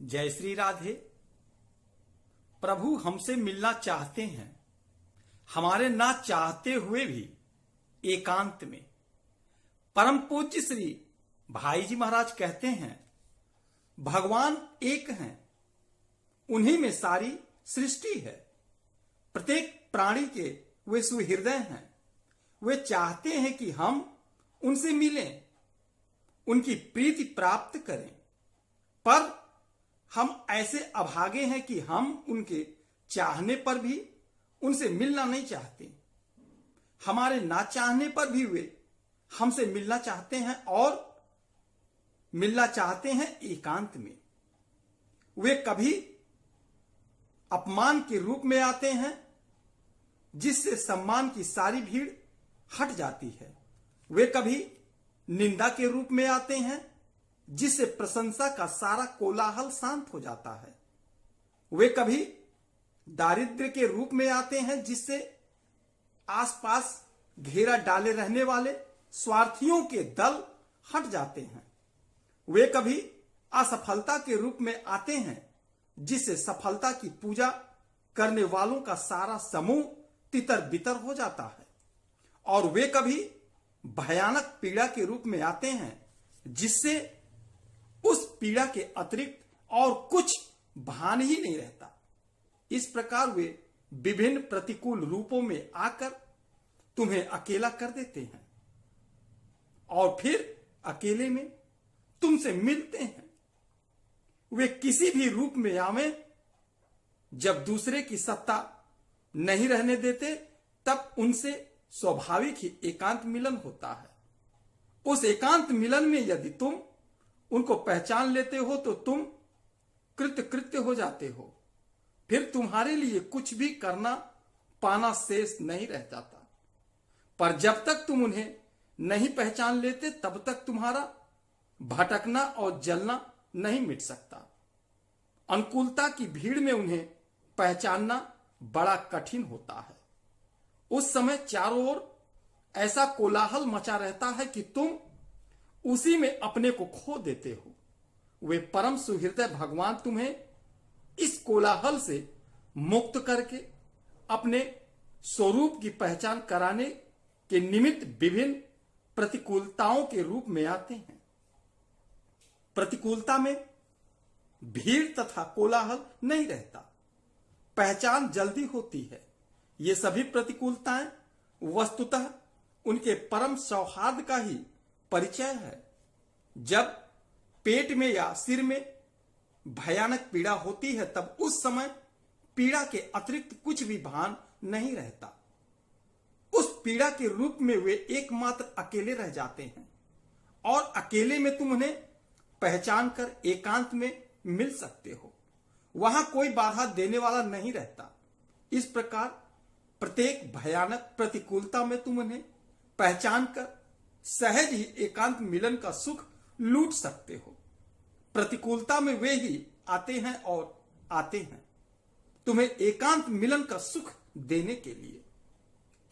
जय श्री राधे। प्रभु हमसे मिलना चाहते हैं, हमारे ना चाहते हुए भी एकांत में। परम पूज्य श्री भाई जी महाराज कहते हैं, भगवान एक हैं, उन्हीं में सारी सृष्टि है। प्रत्येक प्राणी के वे सुहृदय हैं। वे चाहते हैं कि हम उनसे मिलें, उनकी प्रीति प्राप्त करें, पर हम ऐसे अभागे हैं कि हम उनके चाहने पर भी उनसे मिलना नहीं चाहते। हमारे ना चाहने पर भी वे हमसे मिलना चाहते हैं और मिलना चाहते हैं एकांत में। वे कभी अपमान के रूप में आते हैं, जिससे सम्मान की सारी भीड़ हट जाती है। वे कभी निंदा के रूप में आते हैं, जिससे प्रशंसा का सारा कोलाहल शांत हो जाता है। वे कभी दारिद्र्य के रूप में आते हैं, जिससे आसपास घेरा डाले रहने वाले स्वार्थियों के दल हट जाते हैं। वे कभी असफलता के रूप में आते हैं, जिससे सफलता की पूजा करने वालों का सारा समूह तितर बितर हो जाता है। और वे कभी भयानक पीड़ा के रूप में आते हैं, जिससे उस पीड़ा के अतिरिक्त और कुछ भान ही नहीं रहता। इस प्रकार वे विभिन्न प्रतिकूल रूपों में आकर तुम्हें अकेला कर देते हैं और फिर अकेले में तुमसे मिलते हैं। वे किसी भी रूप में आवें, जब दूसरे की सत्ता नहीं रहने देते, तब उनसे स्वाभाविक ही एकांत मिलन होता है। उस एकांत मिलन में यदि तुम उनको पहचान लेते हो तो तुम कृतकृत्य हो जाते हो। फिर तुम्हारे लिए कुछ भी करना पाना शेष नहीं रह जाता। पर जब तक तुम उन्हें नहीं पहचान लेते, तब तक तुम्हारा भटकना और जलना नहीं मिट सकता। अनुकूलता की भीड़ में उन्हें पहचानना बड़ा कठिन होता है। उस समय चारों ओर ऐसा कोलाहल मचा रहता है कि तुम उसी में अपने को खो देते हो। वे परम सुहृदय भगवान तुम्हें इस कोलाहल से मुक्त करके अपने स्वरूप की पहचान कराने के निमित्त विभिन्न प्रतिकूलताओं के रूप में आते हैं। प्रतिकूलता में भीड़ तथा कोलाहल नहीं रहता, पहचान जल्दी होती है। ये सभी प्रतिकूलताएं वस्तुतः उनके परम सौहार्द का ही परिचय है। जब पेट में या सिर में भयानक पीड़ा होती है, तब उस समय पीड़ा के अतिरिक्त कुछ भी भान नहीं रहता। उस पीड़ा के रूप में वे एकमात्र अकेले रह जाते हैं और अकेले में तुम उन्हें पहचान कर एकांत में मिल सकते हो। वहां कोई बाधा देने वाला नहीं रहता। इस प्रकार प्रत्येक भयानक प्रतिकूलता में तुम उन्हें पहचान कर सहज ही एकांत मिलन का सुख लूट सकते हो। प्रतिकूलता में वे ही आते हैं और आते हैं तुम्हें एकांत मिलन का सुख देने के लिए।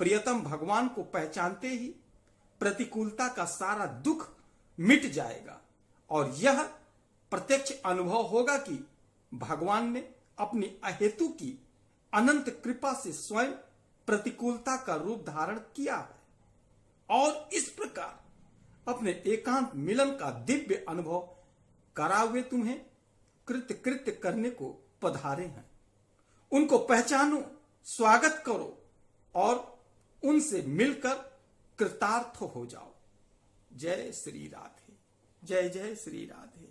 प्रियतम भगवान को पहचानते ही प्रतिकूलता का सारा दुख मिट जाएगा और यह प्रत्यक्ष अनुभव होगा कि भगवान ने अपनी अहेतु की अनंत कृपा से स्वयं प्रतिकूलता का रूप धारण किया है और इस प्रकार अपने एकांत मिलन का दिव्य अनुभव करावे तुम्हें कृत्य करने को पधारे हैं। उनको पहचानो, स्वागत करो और उनसे मिलकर कृतार्थ हो जाओ। जय श्री राधे। जय जय श्री राधे।